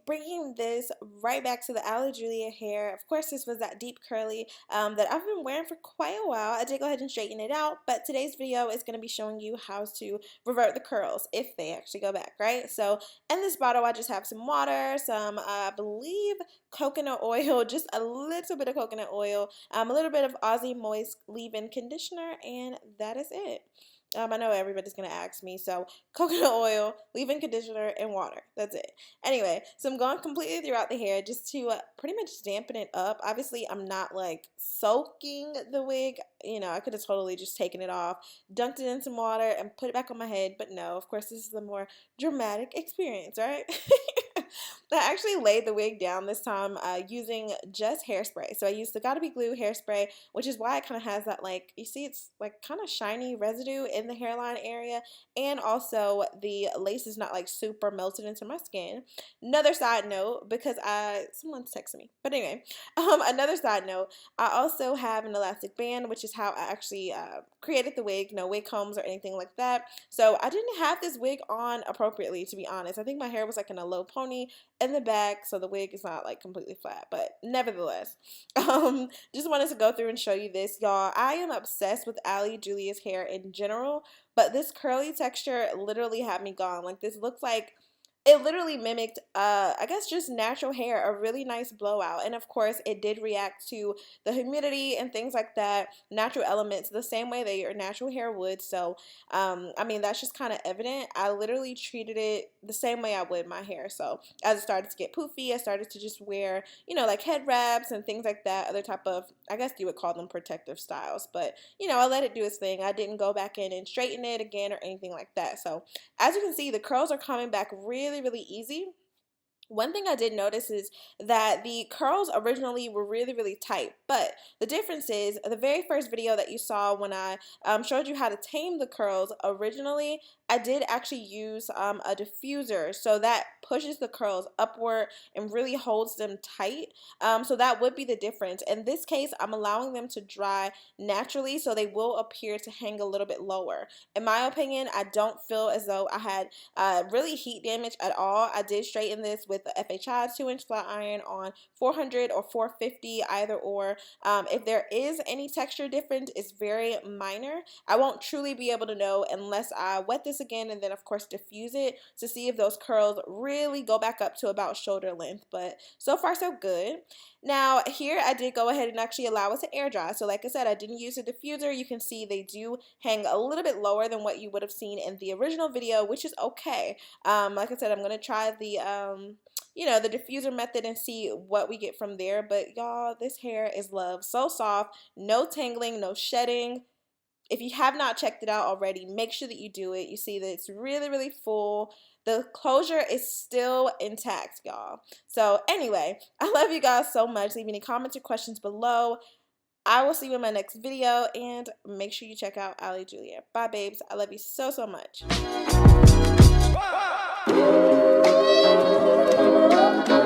bringing this right back to the Ali Julia hair. Of course, this was that deep curly that I've been wearing for quite a while. I did go ahead and straighten it out, but today's video is going to be showing you how to revert the curls if they actually go back, right? So in this bottle, I just have some water, some, I believe, coconut oil, just a little bit of coconut oil, a little bit of Aussie Moist leave-in conditioner, and that is it. I know everybody's going to ask me, so coconut oil, leave-in conditioner, and water. That's it. Anyway, so I'm going completely throughout the hair just to pretty much dampen it up. Obviously, I'm not like soaking the wig. You know, I could have totally just taken it off, dunked it in some water, and put it back on my head. But no, of course, this is a more dramatic experience, right? I actually laid the wig down this time using just hairspray. So I used the Gotta Be Glue hairspray, which is why it kind of has that, like, you see it's like kind of shiny residue in the hairline area, and also the lace is not like super melted into my skin. Another side note, because someone's texting me, but anyway, another side note, I also have an elastic band, which is how I actually created the wig. No wig combs or anything like that. So I didn't have this wig on appropriately, to be honest. I think my hair was like in a low pony in the back, so the wig is not like completely flat, but nevertheless, just wanted to go through and show you this, y'all. I am obsessed with Ali Julia's hair in general, but this curly texture literally had me gone. Like, this looks like it literally mimicked, I guess, just natural hair, a really nice blowout. And of course, it did react to the humidity and things like that, natural elements, the same way that your natural hair would. So, I mean, that's just kind of evident. I literally treated it the same way I would my hair. So, as it started to get poofy, I started to just wear, you know, like head wraps and things like that, other type of, I guess you would call them protective styles. But, you know, I let it do its thing. I didn't go back in and straighten it again or anything like that. So, as you can see, the curls are coming back really easy. One thing I did notice is that the curls originally were really tight, but the difference is the very first video that you saw when I showed you how to tame the curls originally, I did actually use a diffuser, so that pushes the curls upward and really holds them tight. So that would be the difference. In this case, I'm allowing them to dry naturally, so they will appear to hang a little bit lower. In my opinion, I don't feel as though I had really heat damage at all. I did straighten this with the FHI 2-inch flat iron on 400 or 450, either or. If there is any texture difference, it's very minor. I won't truly be able to know unless I wet this again and then of course diffuse it to see if those curls really go back up to about shoulder length. But so far so good. Now here I did go ahead and actually allow it to air dry. So like I said, I didn't use a diffuser. You can see they do hang a little bit lower than what you would have seen in the original video, which is okay. Like I said, I'm gonna try the you know, the diffuser method and see what we get from there. But y'all, this hair is love. So soft, no tangling, no shedding. If you have not checked it out already, make sure that you do it. You see that it's really full. The closure is still intact, y'all. So anyway, I love you guys so much. Leave any comments or questions below. I will see you in my next video, and make sure you check out Ali Julia. Bye, babes. I love you so much.